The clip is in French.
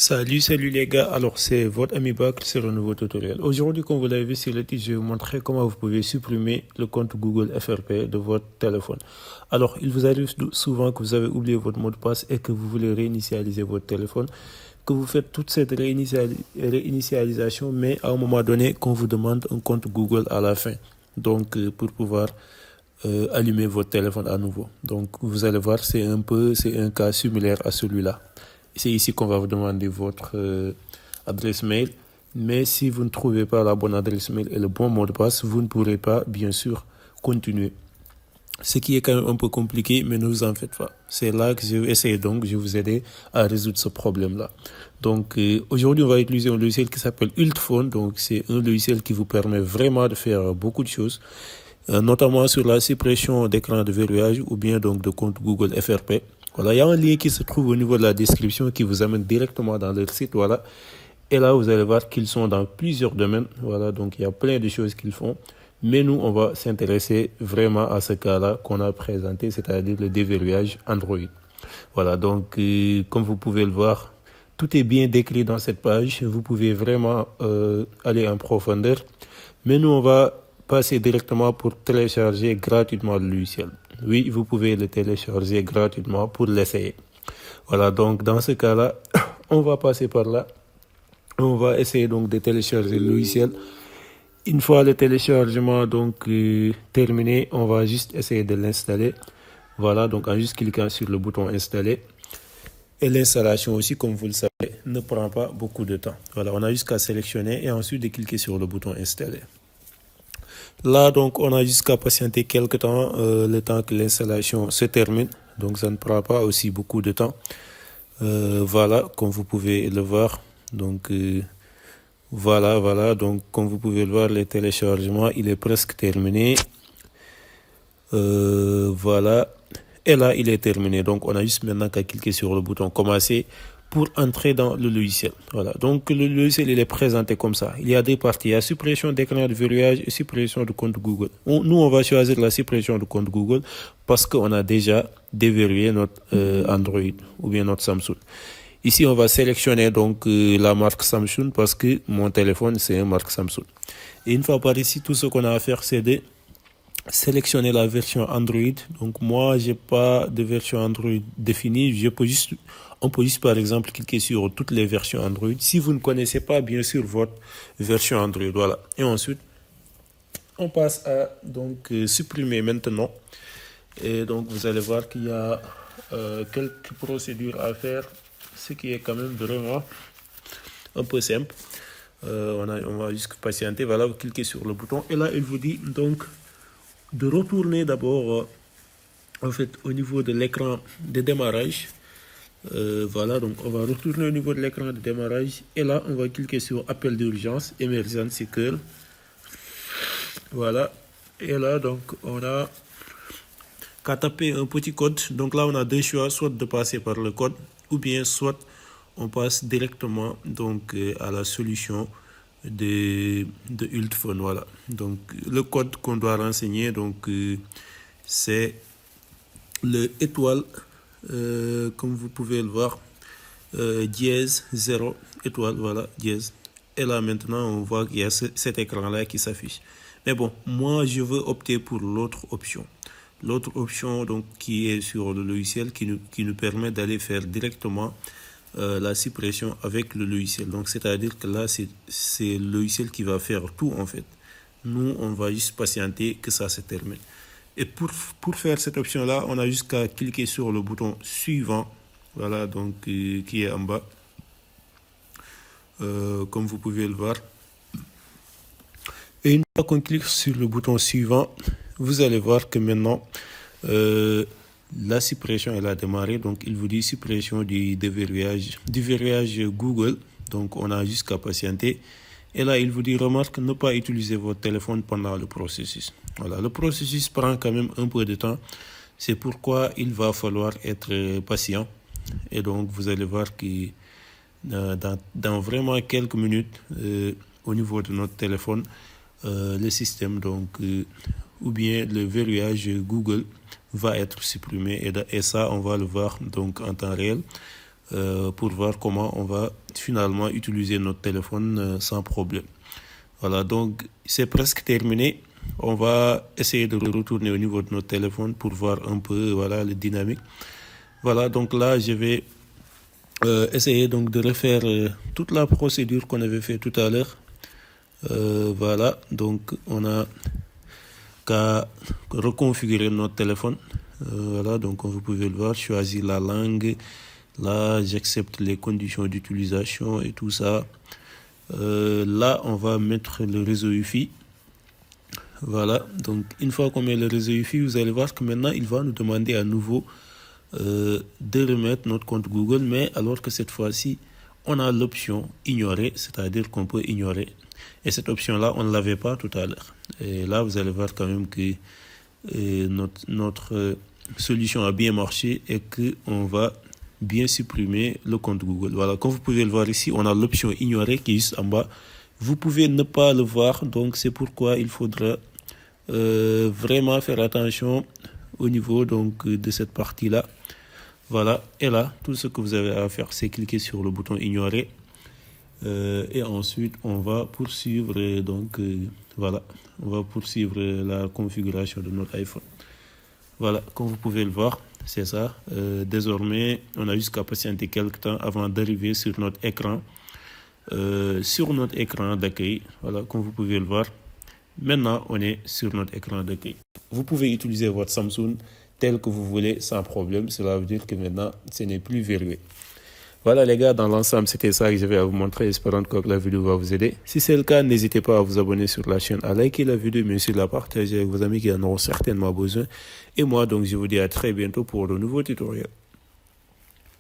Salut les gars, alors c'est votre ami Bakr sur un nouveau tutoriel. Aujourd'hui, comme vous l'avez vu sur le titre, je vais vous montrer comment vous pouvez supprimer le compte Google FRP de votre téléphone. Alors, il vous arrive souvent que vous avez oublié votre mot de passe et que vous voulez réinitialiser votre téléphone, que vous faites toute cette réinitialisation, mais à un moment donné, qu'on vous demande un compte Google à la fin. Donc, pour pouvoir allumer votre téléphone à nouveau. Donc, vous allez voir, c'est un cas similaire à celui-là. C'est ici qu'on va vous demander votre adresse mail. Mais si vous ne trouvez pas la bonne adresse mail et le bon mot de passe, vous ne pourrez pas, bien sûr, continuer. Ce qui est quand même un peu compliqué, mais ne vous en faites pas. C'est là que je vais essayer donc, je vais vous aider à résoudre ce problème-là. Donc, aujourd'hui, on va utiliser un logiciel qui s'appelle Ultphone. Donc, c'est un logiciel qui vous permet vraiment de faire beaucoup de choses, notamment sur la suppression d'écran de verrouillage ou bien donc de compte Google FRP. Voilà, il y a un lien qui se trouve au niveau de la description qui vous amène directement dans leur site. Voilà. Et là, vous allez voir qu'ils sont dans plusieurs domaines. Voilà, donc il y a plein de choses qu'ils font. Mais nous, on va s'intéresser vraiment à ce cas-là qu'on a présenté, c'est-à-dire le déverrouillage Android. Voilà, donc comme vous pouvez le voir, tout est bien décrit dans cette page. Vous pouvez vraiment aller en profondeur. Mais nous, on va passer directement pour télécharger gratuitement le logiciel. Oui, vous pouvez le télécharger gratuitement pour l'essayer. Voilà, donc dans ce cas-là, on va passer par là. On va essayer donc de télécharger le logiciel. Une fois le téléchargement donc terminé, on va juste essayer de l'installer. Voilà, donc en juste cliquant sur le bouton installer. Et l'installation aussi, comme vous le savez, ne prend pas beaucoup de temps. Voilà, on a juste qu'à sélectionner et ensuite de cliquer sur le bouton installer. Là, donc, on a jusqu'à patienter quelques temps, le temps que l'installation se termine. Donc, ça ne prend pas aussi beaucoup de temps. Voilà, comme vous pouvez le voir. Donc, voilà. Donc, comme vous pouvez le voir, le téléchargement, il est presque terminé. Voilà. Et là, il est terminé. Donc, on a juste maintenant qu'à cliquer sur le bouton commencer pour entrer dans le logiciel. Voilà. Donc, le logiciel, il est présenté comme ça. Il y a deux parties. Il y a suppression d'écran de verrouillage et suppression de compte Google. Nous, on va choisir la suppression de compte Google parce qu'on a déjà déverrouillé notre Android ou bien notre Samsung. Ici, on va sélectionner donc la marque Samsung parce que mon téléphone, c'est une marque Samsung. Et une fois par ici, tout ce qu'on a à faire, c'est de sélectionner la version Android. Donc moi, j'ai pas de version Android définie. On peut juste par exemple cliquer sur toutes les versions Android. Si vous ne connaissez pas bien sûr votre version Android, voilà. Et ensuite, on passe à donc supprimer maintenant. Et donc vous allez voir qu'il y a quelques procédures à faire, ce qui est quand même vraiment un peu simple. On va juste patienter. Voilà, vous cliquez sur le bouton et là il vous dit donc de retourner d'abord en fait au niveau de l'écran de démarrage. Voilà, donc on va retourner au niveau de l'écran de démarrage et là on va cliquer sur appel d'urgence emergency call. Voilà, et là donc on a qu'à taper un petit code. Donc là on a deux choix, soit de passer par le code ou bien soit on passe directement donc à la solution de Ultphone. Voilà, donc le code qu'on doit renseigner donc c'est le étoile, comme vous pouvez le voir, dièse 0 étoile, voilà, dièse. Et là maintenant on voit qu'il y a cet écran là qui s'affiche. Mais bon, moi je veux opter pour l'autre option. L'autre option donc qui est sur le logiciel qui nous permet d'aller faire directement la suppression avec le logiciel. Donc c'est-à-dire que là c'est le logiciel qui va faire tout en fait. Nous on va juste patienter que ça se termine. Et pour faire cette option là, on a juste qu'à cliquer sur le bouton suivant. Voilà, donc qui est en bas. Comme vous pouvez le voir. Et une fois qu'on clique sur le bouton suivant, vous allez voir que maintenant la suppression elle a démarré. Donc il vous dit suppression du verrouillage Google. Donc on a juste qu'à patienter. Et là il vous dit remarque ne pas utiliser votre téléphone pendant le processus. Voilà, le processus prend quand même un peu de temps. C'est pourquoi il va falloir être patient. Et donc vous allez voir que dans vraiment quelques minutes au niveau de notre téléphone, le système donc ou bien le verrouillage Google va être supprimé et ça on va le voir donc en temps réel pour voir comment on va finalement utiliser notre téléphone sans problème. Voilà, donc c'est presque terminé. On va essayer de retourner au niveau de notre téléphone pour voir un peu voilà, le dynamique. Voilà, donc là, je vais essayer donc de refaire toute la procédure qu'on avait fait tout à l'heure. Voilà, donc on a qu'à reconfigurer notre téléphone. Voilà, donc comme vous pouvez le voir, choisir la langue. Là, j'accepte les conditions d'utilisation et tout ça. Là, on va mettre le réseau Wi-Fi. Voilà, donc une fois qu'on met le réseau Wi-Fi, vous allez voir que maintenant, il va nous demander à nouveau de remettre notre compte Google, mais alors que cette fois-ci, on a l'option ignorer, c'est-à-dire qu'on peut ignorer. Et cette option-là, on ne l'avait pas tout à l'heure. Et là, vous allez voir quand même que notre solution a bien marché et qu'on va bien supprimer le compte Google. Voilà, comme vous pouvez le voir ici, on a l'option ignorer qui est juste en bas. Vous pouvez ne pas le voir, donc c'est pourquoi il faudra vraiment faire attention au niveau donc, de cette partie-là. Voilà, et là, tout ce que vous avez à faire, c'est cliquer sur le bouton ignorer. Et ensuite, on va poursuivre donc voilà, on va poursuivre la configuration de notre iPhone. Voilà, comme vous pouvez le voir, c'est ça. Désormais, on a jusqu'à patienter quelques temps avant d'arriver sur notre écran. D'accueil, voilà, comme vous pouvez le voir. Maintenant, on est sur notre écran d'accueil. Vous pouvez utiliser votre Samsung tel que vous voulez sans problème. Cela veut dire que maintenant, ce n'est plus verrouillé. Voilà les gars, dans l'ensemble, c'était ça que je vais à vous montrer, espérant que la vidéo va vous aider. Si c'est le cas, n'hésitez pas à vous abonner sur la chaîne, à liker la vidéo, mais aussi de la partager avec vos amis qui en auront certainement besoin. Et moi, donc, je vous dis à très bientôt pour de nouveaux tutoriels.